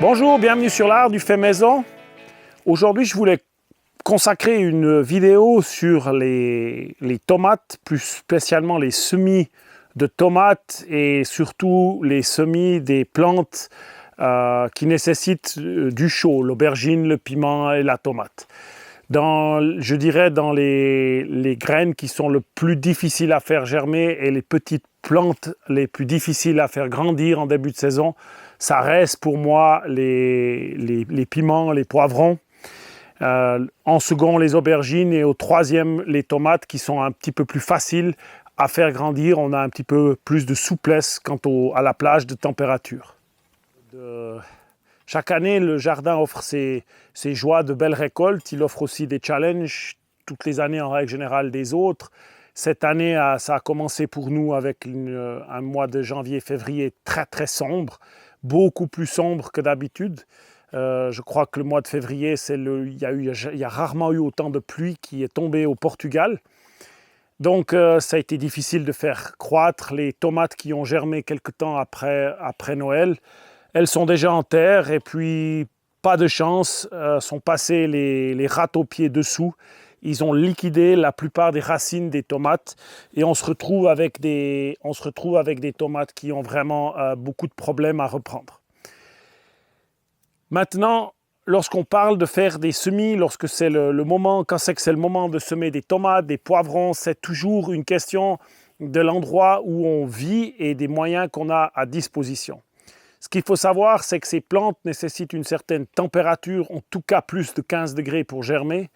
Bonjour, bienvenue sur l'art du fait maison. Aujourd'hui, je voulais consacrer une vidéo sur les tomates, plus spécialement les semis de tomates et surtout les semis des plantes qui nécessitent du chaud, l'aubergine, le piment et la tomate. Je dirais dans les graines qui sont le plus difficiles à faire germer et les petites plantes les plus difficiles à faire grandir en début de saison, ça reste pour moi les piments, les poivrons. En second, les aubergines et au troisième, les tomates qui sont un petit peu plus faciles à faire grandir. On a un petit peu plus de souplesse quant à la plage de température. Chaque année, le jardin offre ses joies de belles récoltes. Il offre aussi des challenges, toutes les années en règle générale des autres. Cette année, ça a commencé pour nous avec un mois de janvier-février très très sombre, beaucoup plus sombre que d'habitude. Je crois que le mois de février, il y a rarement eu autant de pluie qui est tombée au Portugal. Donc ça a été difficile de faire croître les tomates qui ont germé quelque temps après Noël. Elles sont déjà en terre et puis, pas de chance, sont passés les râteaux-pieds dessous. Ils ont liquidé la plupart des racines des tomates et on se retrouve avec des tomates qui ont vraiment beaucoup de problèmes à reprendre. Maintenant, lorsqu'on parle de faire des semis, lorsque c'est le moment, quand c'est que c'est le moment de semer des tomates, des poivrons, c'est toujours une question de l'endroit où on vit et des moyens qu'on a à disposition. Ce qu'il faut savoir, c'est que ces plantes nécessitent une certaine température, en tout cas plus de 15 degrés pour germer,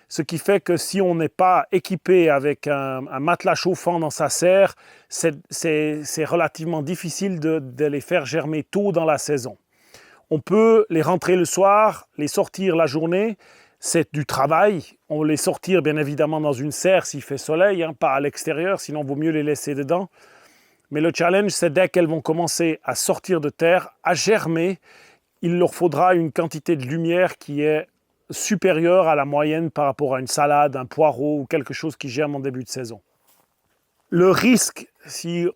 ce qui fait que si on n'est pas équipé avec un matelas chauffant dans sa serre, c'est relativement difficile de les faire germer tôt dans la saison. On peut les rentrer le soir, les sortir la journée, c'est du travail. On les sortir bien évidemment dans une serre s'il fait soleil, pas à l'extérieur, sinon il vaut mieux les laisser dedans. Mais le challenge, c'est dès qu'elles vont commencer à sortir de terre, à germer, il leur faudra une quantité de lumière qui est supérieure à la moyenne par rapport à une salade, un poireau ou quelque chose qui germe en début de saison. Le risque, si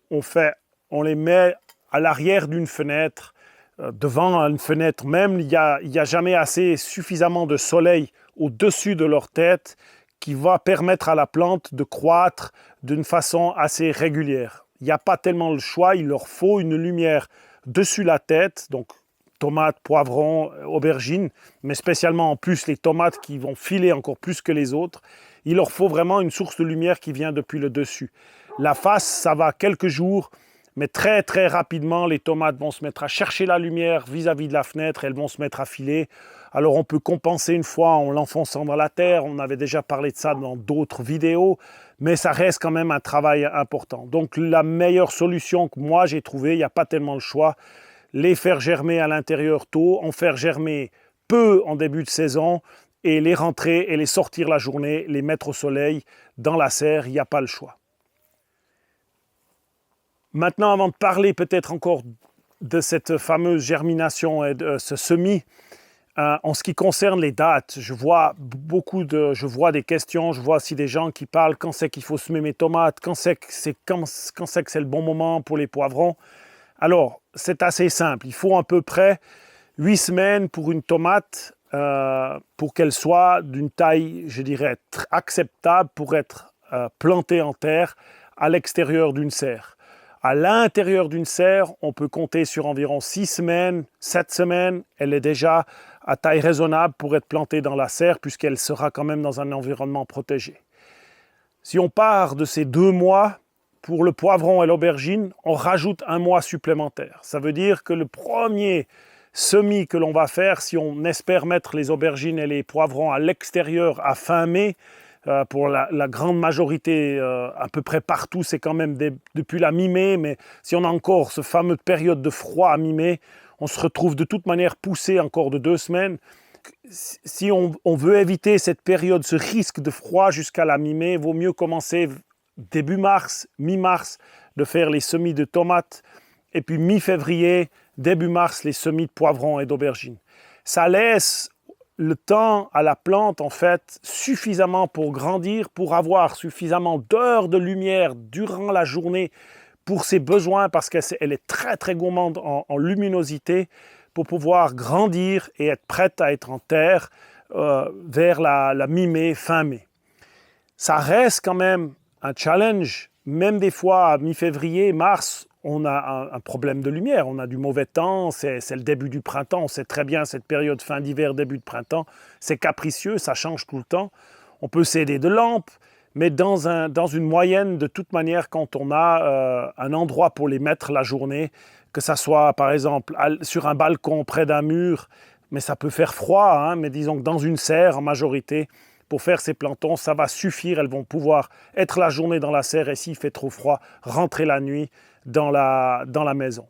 on les met à l'arrière d'une fenêtre, devant une fenêtre même, il n'y a jamais suffisamment de soleil au-dessus de leur tête qui va permettre à la plante de croître d'une façon assez régulière. Il n'y a pas tellement le choix, il leur faut une lumière dessus la tête, donc tomates, poivrons, aubergines, mais spécialement en plus les tomates qui vont filer encore plus que les autres. Il leur faut vraiment une source de lumière qui vient depuis le dessus. La face, ça va quelques jours, mais très très rapidement, les tomates vont se mettre à chercher la lumière vis-à-vis de la fenêtre, elles vont se mettre à filer. Alors on peut compenser une fois en l'enfonçant dans la terre, on avait déjà parlé de ça dans d'autres vidéos, mais ça reste quand même un travail important. Donc la meilleure solution que moi j'ai trouvée, il n'y a pas tellement le choix, les faire germer à l'intérieur tôt, en faire germer peu en début de saison, et les rentrer et les sortir la journée, les mettre au soleil, dans la serre, il n'y a pas le choix. Maintenant, avant de parler peut-être encore de cette fameuse germination et de ce semis, en ce qui concerne les dates, je vois des questions, je vois aussi des gens qui parlent quand c'est qu'il faut semer mes tomates, quand c'est que c'est le bon moment pour les poivrons. Alors, c'est assez simple, il faut à peu près 8 semaines pour une tomate pour qu'elle soit d'une taille, je dirais, acceptable pour être plantée en terre à l'extérieur d'une serre. À l'intérieur d'une serre, on peut compter sur environ 6 semaines, 7 semaines. Elle est déjà à taille raisonnable pour être plantée dans la serre puisqu'elle sera quand même dans un environnement protégé. Si on part de ces 2 mois, pour le poivron et l'aubergine, on rajoute 1 mois supplémentaire. Ça veut dire que le premier semis que l'on va faire, si on espère mettre les aubergines et les poivrons à l'extérieur à fin mai, pour la grande majorité, à peu près partout, c'est quand même depuis la mi-mai, mais si on a encore ce fameux période de froid à mi-mai, on se retrouve de toute manière poussé encore de 2 semaines. Si on veut éviter cette période, ce risque de froid jusqu'à la mi-mai, il vaut mieux commencer début mars, mi-mars, de faire les semis de tomates, et puis mi-février, début mars, les semis de poivrons et d'aubergines. Ça laisse le temps à la plante, en fait, suffisamment pour grandir, pour avoir suffisamment d'heures de lumière durant la journée pour ses besoins, parce qu'elle est très très gourmande en luminosité, pour pouvoir grandir et être prêtes à être en terre vers la mi-mai, fin mai. Ça reste quand même un challenge, même des fois à mi-février, mars, on a un problème de lumière, on a du mauvais temps, c'est le début du printemps, on sait très bien cette période fin d'hiver, début de printemps, c'est capricieux, ça change tout le temps. On peut s'aider de lampes, mais dans une moyenne, de toute manière, quand on a un endroit pour les mettre la journée, que ça soit par exemple sur un balcon près d'un mur, mais ça peut faire froid, hein, mais disons que dans une serre en majorité, pour faire ces plantons, ça va suffire, elles vont pouvoir être la journée dans la serre et s'il fait trop froid, rentrer la nuit dans la maison.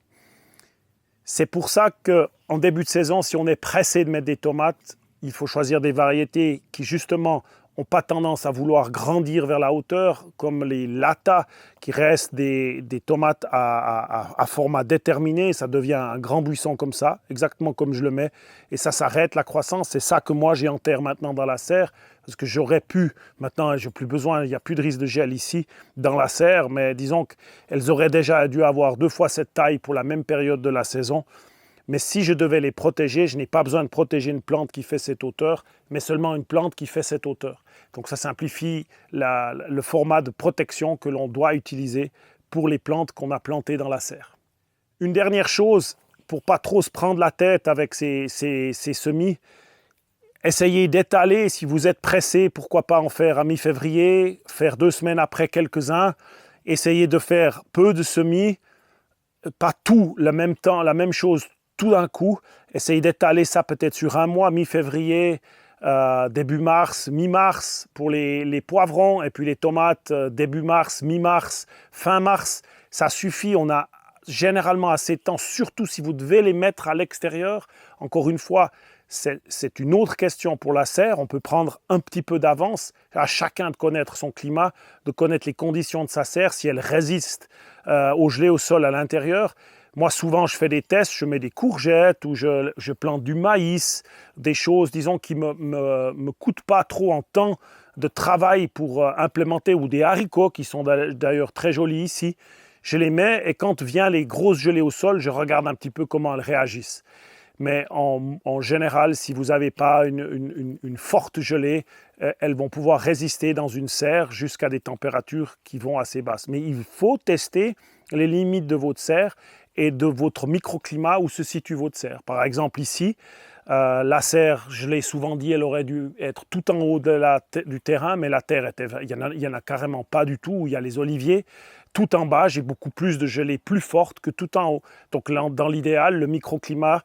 C'est pour ça qu'en début de saison, si on est pressé de mettre des tomates, il faut choisir des variétés qui justement n'ont pas tendance à vouloir grandir vers la hauteur, comme les Lata, qui restent des tomates à format déterminé. Ça devient un grand buisson comme ça, exactement comme je le mets, et ça s'arrête la croissance. C'est ça que moi j'ai en terre maintenant dans la serre, parce que j'aurais pu, maintenant je n'ai plus besoin, il n'y a plus de risque de gel ici dans la serre, mais disons qu'elles auraient déjà dû avoir 2 fois cette taille pour la même période de la saison. Mais si je devais les protéger, je n'ai pas besoin de protéger une plante qui fait cette hauteur, mais seulement une plante qui fait cette hauteur. Donc ça simplifie le format de protection que l'on doit utiliser pour les plantes qu'on a plantées dans la serre. Une dernière chose, pour ne pas trop se prendre la tête avec ces semis, essayez d'étaler. Si vous êtes pressé, pourquoi pas en faire à mi-février, faire 2 semaines après quelques-uns. Essayez de faire peu de semis, pas tout le même temps, la même chose tout d'un coup. Essayez d'étaler ça peut-être sur un mois, mi-février, début mars, mi-mars pour les poivrons, et puis les tomates, début mars, mi-mars, fin mars. Ça suffit, on a généralement assez de temps, surtout si vous devez les mettre à l'extérieur. Encore une fois, c'est une autre question pour la serre. On peut prendre un petit peu d'avance, à chacun de connaître son climat, de connaître les conditions de sa serre, si elle résiste au gelé au sol à l'intérieur. Moi, souvent, je fais des tests, je mets des courgettes ou je plante du maïs, des choses, disons, qui ne me coûtent pas trop en temps de travail pour implémenter, ou des haricots qui sont d'ailleurs très jolis ici. Je les mets et quand viennent les grosses gelées au sol, je regarde un petit peu comment elles réagissent. Mais en général, si vous n'avez pas une forte gelée, elles vont pouvoir résister dans une serre jusqu'à des températures qui vont assez basses. Mais il faut tester les limites de votre serre et de votre microclimat où se situe votre serre. Par exemple ici, la serre, je l'ai souvent dit, elle aurait dû être tout en haut du terrain, mais la terre, il n'y en a carrément pas du tout. Il y a les oliviers. Tout en bas, j'ai beaucoup plus de gelée plus forte que tout en haut. Donc dans l'idéal, le microclimat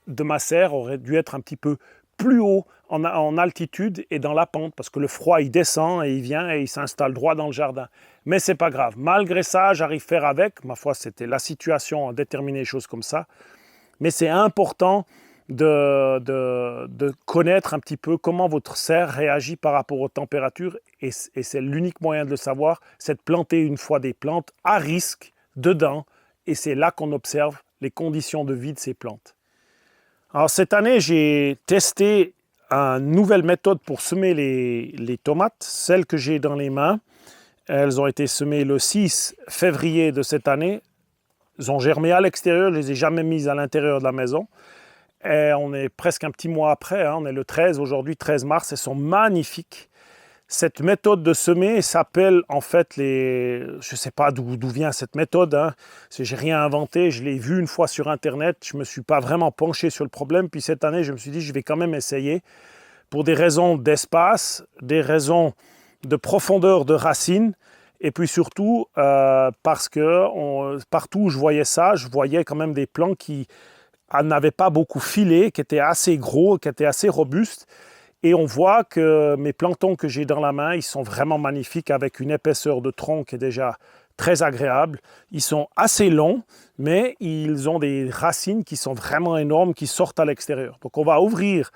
de ma serre aurait dû être un petit peu plus haut en altitude et dans la pente, parce que le froid il descend et il vient et il s'installe droit dans le jardin. Mais c'est pas grave, malgré ça j'arrive à faire avec. Ma foi, c'était la situation à déterminer les choses comme ça, mais c'est important de connaître un petit peu comment votre serre réagit par rapport aux températures, et c'est l'unique moyen de le savoir, c'est de planter une fois des plantes à risque dedans, et c'est là qu'on observe les conditions de vie de ces plantes. Alors cette année, j'ai testé une nouvelle méthode pour semer les tomates, celles que j'ai dans les mains. Elles ont été semées le 6 février de cette année. Elles ont germé à l'extérieur, je ne les ai jamais mises à l'intérieur de la maison. Et on est presque un petit mois après, hein, on est le 13 aujourd'hui, 13 mars, elles sont magnifiques. Cette méthode de semer s'appelle en fait je ne sais pas d'où vient cette méthode, hein. Je n'ai rien inventé, je l'ai vu une fois sur internet, je ne me suis pas vraiment penché sur le problème, puis cette année je me suis dit je vais quand même essayer pour des raisons d'espace, des raisons de profondeur de racines, et puis surtout parce que partout où je voyais ça, je voyais quand même des plants qui n'avaient pas beaucoup filé, qui étaient assez gros, qui étaient assez robustes. Et on voit que mes plantons que j'ai dans la main, ils sont vraiment magnifiques avec une épaisseur de tronc qui est déjà très agréable. Ils sont assez longs, mais ils ont des racines qui sont vraiment énormes, qui sortent à l'extérieur. Donc on va ouvrir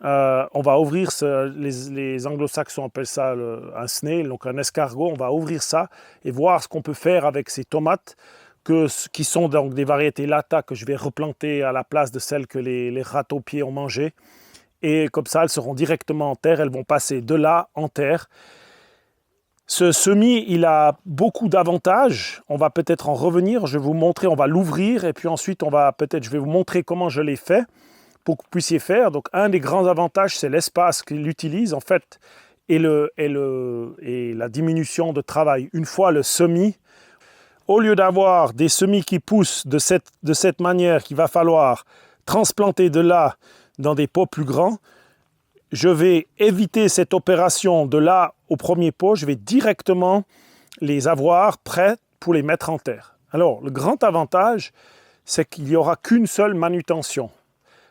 les anglo-saxons appellent ça un snail, donc un escargot. On va ouvrir ça et voir ce qu'on peut faire avec ces tomates qui sont donc des variétés Lata que je vais replanter à la place de celles que les râteaux-pieds ont mangées. Et comme ça, elles seront directement en terre, elles vont passer de là en terre. Ce semis, il a beaucoup d'avantages. On va peut-être en revenir. Je vais vous montrer, on va l'ouvrir et puis ensuite, je vais vous montrer comment je l'ai fait pour que vous puissiez faire. Donc, un des grands avantages, c'est l'espace qu'il utilise en fait et la diminution de travail. Une fois le semis, au lieu d'avoir des semis qui poussent de cette manière, qu'il va falloir transplanter de là dans des pots plus grands, je vais éviter cette opération de là au premier pot. Je vais directement les avoir prêts pour les mettre en terre. Alors, le grand avantage, c'est qu'il n'y aura qu'une seule manutention.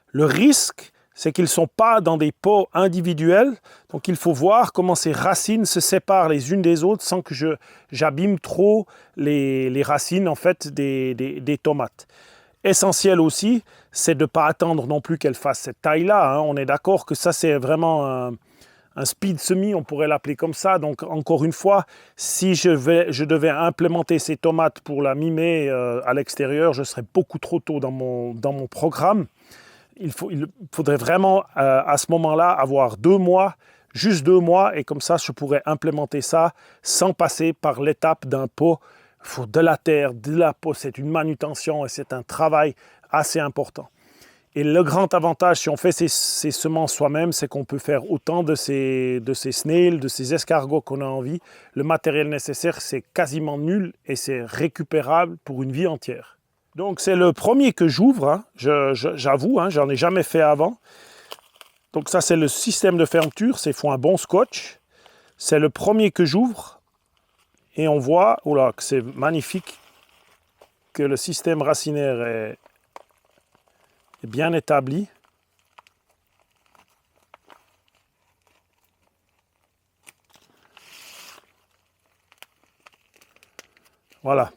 Le risque, c'est qu'ils ne sont pas dans des pots individuels. Donc, il faut voir comment ces racines se séparent les unes des autres sans que j'abîme trop les racines en fait, des tomates. Essentiel aussi, c'est de ne pas attendre non plus qu'elle fasse cette taille-là. Hein. On est d'accord que ça, c'est vraiment un speed semis, on pourrait l'appeler comme ça. Donc, encore une fois, si je devais implémenter ces tomates pour la mi-mai à l'extérieur, je serais beaucoup trop tôt dans mon programme. Il faudrait vraiment, à ce moment-là, avoir 2 mois, juste 2 mois, et comme ça, je pourrais implémenter ça sans passer par l'étape d'un pot. Il faut de la terre, de la peau, c'est une manutention et c'est un travail assez important. Et le grand avantage, si on fait ces semences soi-même, c'est qu'on peut faire autant de ces snails, de ces escargots qu'on a envie. Le matériel nécessaire, c'est quasiment nul et c'est récupérable pour une vie entière. Donc c'est le premier que j'ouvre, hein. J'avoue, hein, j'en ai jamais fait avant. Donc ça, c'est le système de fermeture, il faut un bon scotch. C'est le premier que j'ouvre. Et on voit que c'est magnifique, que le système racinaire est bien établi. Voilà.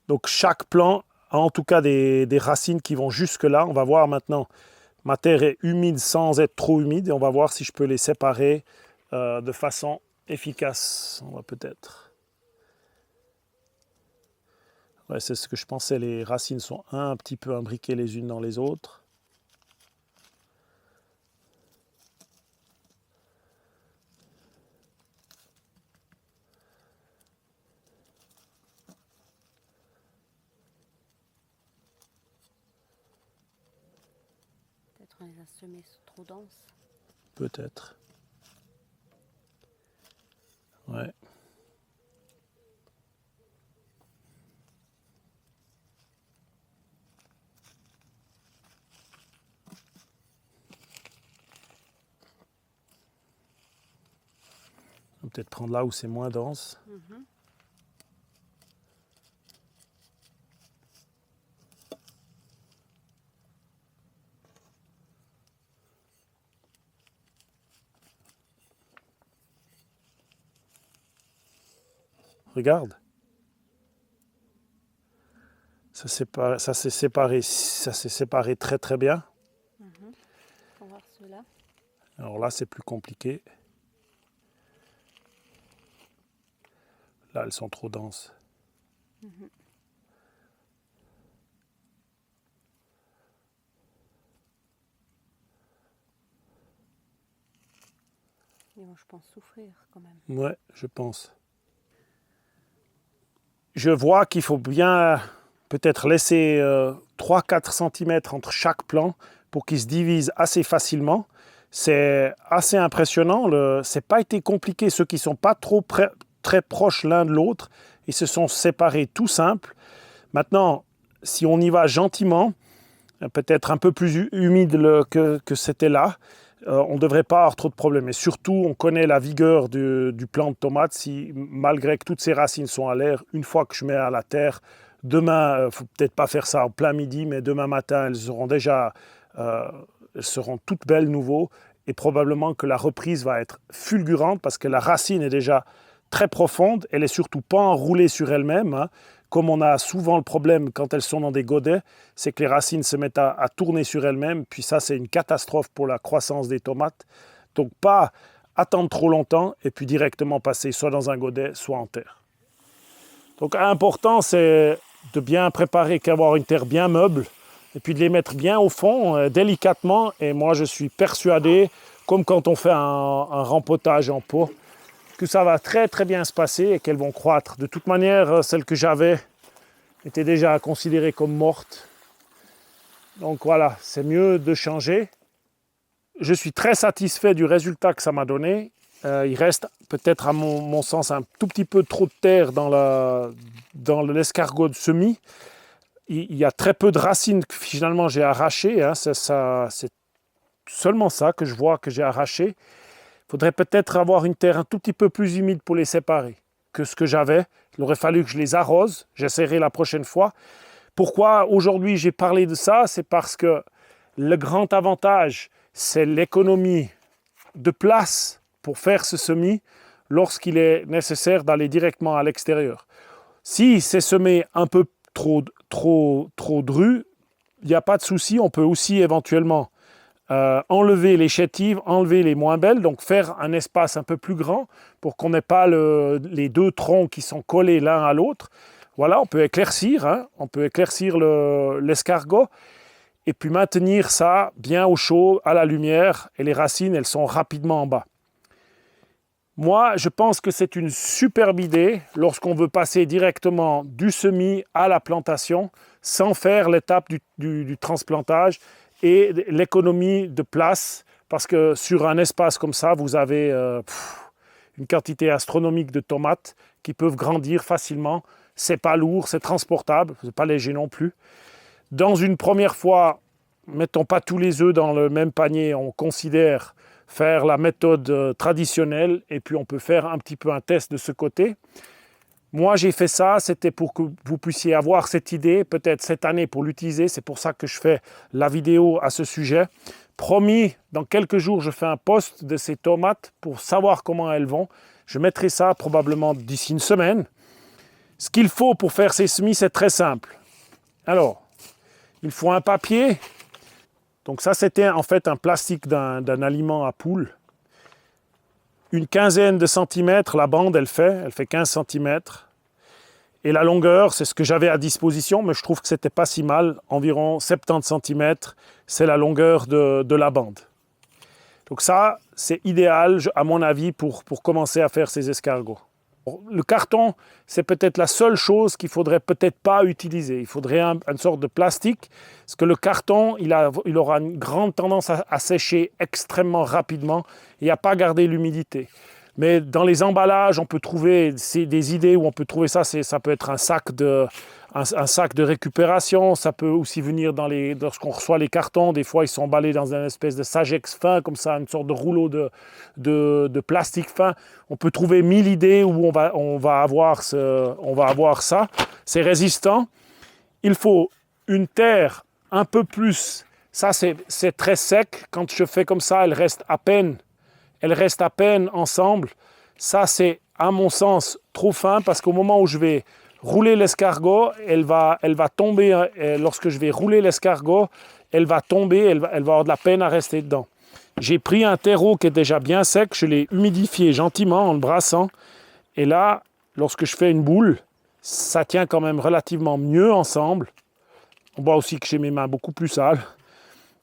Donc chaque plant a en tout cas des racines qui vont jusque là. On va voir maintenant, ma terre est humide sans être trop humide. Et on va voir si je peux les séparer de façon efficace. On va peut-être... Ouais, c'est ce que je pensais, les racines sont un petit peu imbriquées les unes dans les autres. Peut-être on les a semés trop denses. Peut-être. Ouais. On va peut-être prendre là où c'est moins dense. Regarde. Ça s'est séparé très très bien. On va voir ceux-là. Alors là, c'est plus compliqué. Là, elles sont trop denses. Ils vont, je pense, souffrir quand même. Ouais, je pense. Je vois qu'il faut bien peut-être laisser 3-4 cm entre chaque plant pour qu'ils se divisent assez facilement. C'est assez impressionnant. C'est pas été compliqué. Ceux qui ne sont pas trop très proches l'un de l'autre, ils se sont séparés tout simple. Maintenant, si on y va gentiment, peut-être un peu plus humide que c'était là, on ne devrait pas avoir trop de problèmes. Et surtout, on connaît la vigueur du plant de tomate. Si, malgré que toutes ces racines sont à l'air, une fois que je mets à la terre, demain, il ne faut peut-être pas faire ça en plein midi, mais demain matin, elles seront toutes belles nouveau. Et probablement que la reprise va être fulgurante parce que la racine est déjà très profonde. Elle n'est surtout pas enroulée sur elle-même, hein. Comme on a souvent le problème quand elles sont dans des godets, c'est que les racines se mettent à tourner sur elles-mêmes. Puis ça, c'est une catastrophe pour la croissance des tomates. Donc pas attendre trop longtemps et puis directement passer soit dans un godet, soit en terre. Donc important, c'est de bien préparer, qu'avoir une terre bien meuble et puis de les mettre bien au fond, délicatement. Et moi, je suis persuadé, comme quand on fait un rempotage en pot, que ça va très très bien se passer et qu'elles vont croître. De toute manière, celles que j'avais étaient déjà considérées comme mortes. Donc voilà, c'est mieux de changer. Je suis très satisfait du résultat que ça m'a donné. Il reste peut-être à mon sens un tout petit peu trop de terre dans l'escargot de semis. Il y a très peu de racines que finalement j'ai arrachées. Hein. C'est seulement ça que je vois que j'ai arraché. Il faudrait peut-être avoir une terre un tout petit peu plus humide pour les séparer que ce que j'avais. Il aurait fallu que je les arrose. J'essaierai la prochaine fois. Pourquoi aujourd'hui j'ai parlé de ça? C'est parce que le grand avantage, c'est l'économie de place pour faire ce semis lorsqu'il est nécessaire d'aller directement à l'extérieur. Si c'est semé un peu trop dru, il n'y a pas de souci. On peut aussi éventuellement enlever les chétives, enlever les moins belles, donc faire un espace un peu plus grand pour qu'on n'ait pas les deux troncs qui sont collés l'un à l'autre. Voilà, on peut éclaircir, hein, l'escargot et puis maintenir ça bien au chaud, à la lumière, et les racines, elles sont rapidement en bas. Moi, je pense que c'est une superbe idée lorsqu'on veut passer directement du semis à la plantation sans faire l'étape du transplantage et l'économie de place, parce que sur un espace comme ça, vous avez une quantité astronomique de tomates qui peuvent grandir facilement. C'est pas lourd, c'est transportable, c'est pas léger non plus. Dans une première fois, mettons pas tous les œufs dans le même panier, on considère faire la méthode traditionnelle et puis on peut faire un petit peu un test de ce côté. Moi, j'ai fait ça, c'était pour que vous puissiez avoir cette idée, peut-être cette année pour l'utiliser. C'est pour ça que je fais la vidéo à ce sujet. Promis, dans quelques jours, je fais un post de ces tomates pour savoir comment elles vont. Je mettrai ça probablement d'ici une semaine. Ce qu'il faut pour faire ces semis, c'est très simple. Alors, il faut un papier. Donc ça, c'était en fait un plastique d'un aliment à poules. Une quinzaine de centimètres, la bande, elle fait 15 centimètres. Et la longueur, c'est ce que j'avais à disposition, mais je trouve que c'était pas si mal. Environ 70 centimètres, c'est la longueur de la bande. Donc ça, c'est idéal, à mon avis, pour commencer à faire ces escargots. Le carton, c'est peut-être la seule chose qu'il ne faudrait peut-être pas utiliser. Il faudrait une sorte de plastique, parce que le carton, il aura une grande tendance à sécher extrêmement rapidement et à ne pas garder l'humidité. Mais dans les emballages, on peut trouver des idées où on peut trouver ça. Ça peut être un sac de récupération. Ça peut aussi venir lorsqu'on reçoit les cartons. Des fois, ils sont emballés dans une espèce de Sagex fin, comme ça, une sorte de rouleau de plastique fin. On peut trouver 1000 idées où on va avoir ça. C'est résistant. Il faut une terre un peu plus. Ça, c'est très sec. Quand je fais comme ça, elle reste à peine ensemble. Ça, c'est, à mon sens, trop fin parce qu'au moment où je vais rouler l'escargot, elle va tomber. Lorsque je vais rouler l'escargot, elle va tomber, elle va avoir de la peine à rester dedans. J'ai pris un terreau qui est déjà bien sec, je l'ai humidifié gentiment en le brassant. Et là, lorsque je fais une boule, ça tient quand même relativement mieux ensemble. On voit aussi que j'ai mes mains beaucoup plus sales.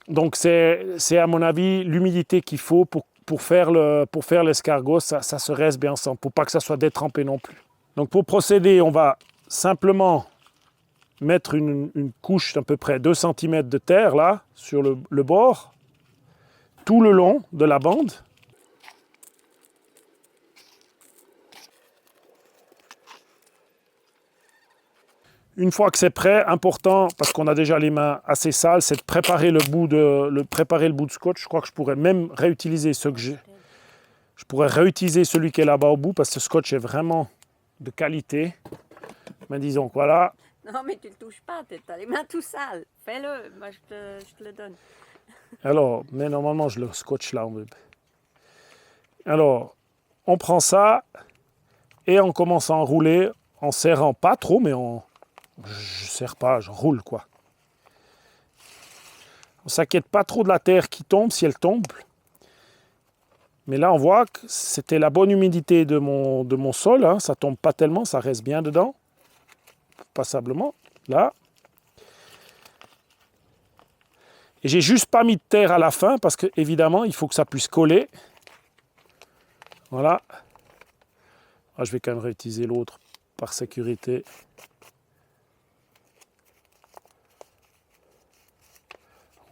Donc c'est à mon avis l'humidité qu'il faut pour faire l'escargot, ça se reste bien ensemble, pour pas que ça soit détrempé non plus. Donc pour procéder, on va simplement mettre une couche d'à peu près 2 cm de terre là, sur le bord, tout le long de la bande. Une fois que c'est prêt, important, parce qu'on a déjà les mains assez sales, c'est de préparer le bout de scotch. Je crois que je pourrais même réutiliser ce que j'ai. Je pourrais réutiliser celui qui est là-bas au bout, parce que ce scotch est vraiment de qualité. Mais disons que voilà. Non, mais tu le touches pas, t'as les mains tout sales. Fais-le, moi je te le donne. Alors, mais normalement, je le scotch là. Alors, on prend ça et on commence à enrouler en serrant pas trop, mais je serre pas, je roule quoi. On s'inquiète pas trop de la terre qui tombe, si elle tombe. Mais là, on voit que c'était la bonne humidité de mon sol. Hein. Ça tombe pas tellement, ça reste bien dedans. Passablement, là. Et j'ai juste pas mis de terre à la fin parce que évidemment il faut que ça puisse coller. Voilà. Ah, je vais quand même réutiliser l'autre par sécurité.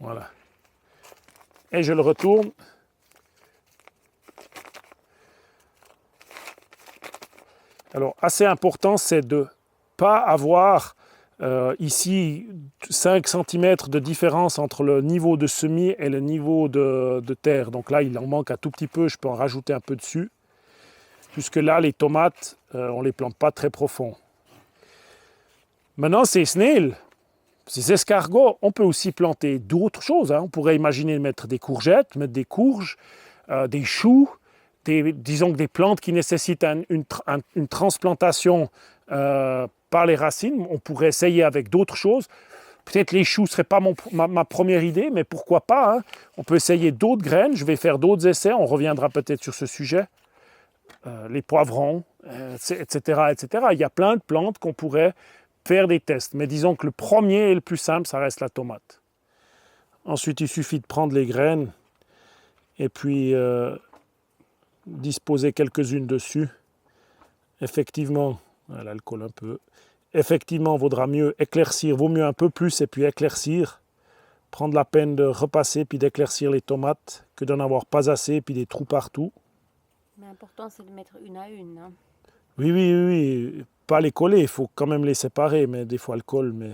Voilà. Et je le retourne. Alors, assez important, c'est de ne pas avoir ici 5 cm de différence entre le niveau de semis et le niveau de terre. Donc là, il en manque un tout petit peu, je peux en rajouter un peu dessus. Puisque là, les tomates, on ne les plante pas très profond. Maintenant, ces snails, ces escargots, on peut aussi planter d'autres choses. On pourrait imaginer mettre des courgettes, mettre des courges, des choux, disons que des plantes qui nécessitent une transplantation par les racines. On pourrait essayer avec d'autres choses. Peut-être les choux ne seraient pas ma première idée, mais pourquoi pas. On peut essayer d'autres graines. Je vais faire d'autres essais. On reviendra peut-être sur ce sujet. Les poivrons, etc., etc. Il y a plein de plantes qu'on pourrait faire des tests. Mais disons que le premier et le plus simple, ça reste la tomate. Ensuite, il suffit de prendre les graines et puis disposer quelques-unes dessus. Effectivement, l'alcool un peu. Effectivement, vaut mieux un peu plus et puis éclaircir. Prendre la peine de repasser puis d'éclaircir les tomates que d'en avoir pas assez puis des trous partout. Mais l'important, c'est de mettre une à une. Oui. Pas les coller, il faut quand même les séparer, mais des fois elles collent. Mais...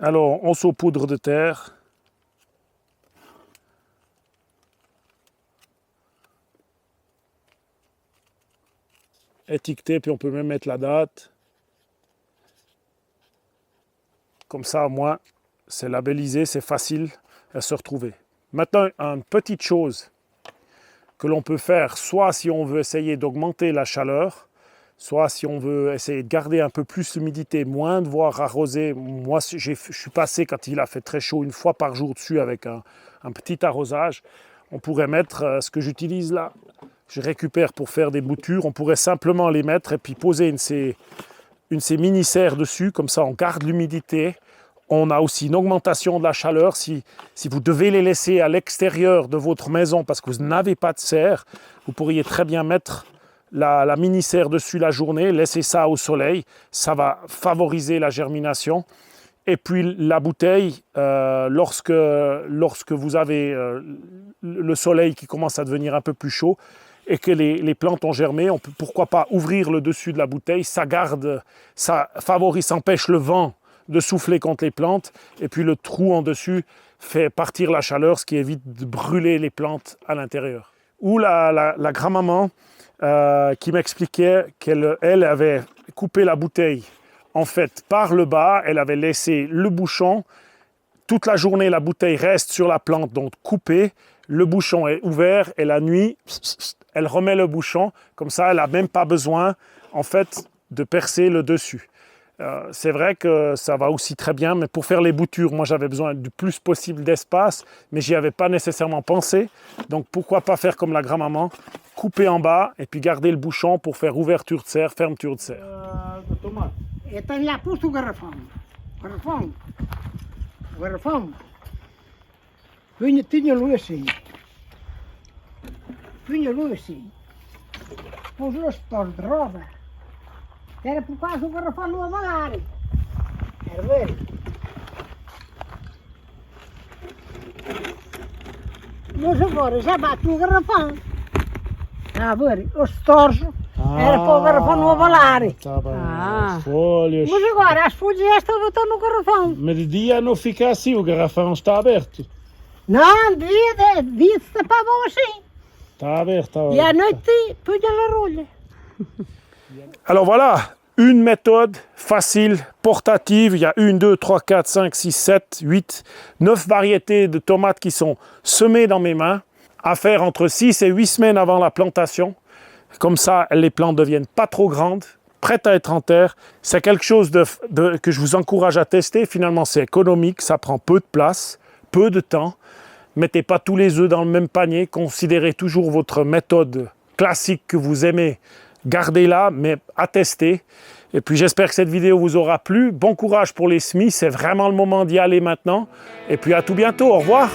Alors, on saupoudre de terre. Étiqueté, puis on peut même mettre la date. Comme ça, au moins, c'est labellisé, c'est facile à se retrouver. Maintenant, une petite chose que l'on peut faire, soit si on veut essayer d'augmenter la chaleur, soit si on veut essayer de garder un peu plus d'humidité, moins devoir arroser. Moi, je suis passé, quand il a fait très chaud, une fois par jour dessus avec un petit arrosage. On pourrait mettre ce que j'utilise là. Je récupère pour faire des boutures. On pourrait simplement les mettre et puis poser une de ces mini-serres dessus. Comme ça, on garde l'humidité. On a aussi une augmentation de la chaleur. Si vous devez les laisser à l'extérieur de votre maison parce que vous n'avez pas de serre, vous pourriez très bien mettre la mini-serre dessus la journée, laisser ça au soleil. Ça va favoriser la germination. Et puis la bouteille, lorsque vous avez le soleil qui commence à devenir un peu plus chaud et que les plantes ont germé, on peut pourquoi pas ouvrir le dessus de la bouteille. Ça favorise, ça empêche le vent de souffler contre les plantes, et puis le trou en dessus fait partir la chaleur, ce qui évite de brûler les plantes à l'intérieur. Ou la grand-maman qui m'expliquait qu'elle avait coupé la bouteille en fait par le bas, elle avait laissé le bouchon, toute la journée la bouteille reste sur la plante, donc coupée, le bouchon est ouvert et la nuit, elle remet le bouchon, comme ça elle n'a même pas besoin en fait de percer le dessus. C'est vrai que ça va aussi très bien, mais pour faire les boutures, moi j'avais besoin du plus possible d'espace, mais j'y avais pas nécessairement pensé. Donc pourquoi pas faire comme la grand-maman, couper en bas et puis garder le bouchon pour faire ouverture de serre, fermeture de serre. Это я пусту гарафам. Гарафам. Ты не луеши. Ты не луеши. Пожалуйста, здорово. Era por causa do garrafão no avalar. Quero ver. Mas agora já bate no garrafão. A ver, os torres era para o garrafão no avalar. Tá bem. Ah. As folhas. Mas agora as folhas estas estão no garrafão. Mas de dia não fica assim, o garrafão está aberto. Não, dia se tapavam assim. Está aberto. E à noite punha na rolha. Alors voilà, une méthode facile, portative. Il y a 1, 2, 3, 4, 5, 6, 7, 8, 9 variétés de tomates qui sont semées dans mes mains, à faire entre 6 et 8 semaines avant la plantation. Comme ça, les plantes ne deviennent pas trop grandes, prêtes à être en terre. C'est quelque chose que je vous encourage à tester. Finalement, c'est économique, ça prend peu de place, peu de temps. Mettez pas tous les œufs dans le même panier. Considérez toujours votre méthode classique que vous aimez. Gardez-la, mais à tester. Et puis j'espère que cette vidéo vous aura plu. Bon courage pour les semis, c'est vraiment le moment d'y aller maintenant. Et puis à tout bientôt, au revoir.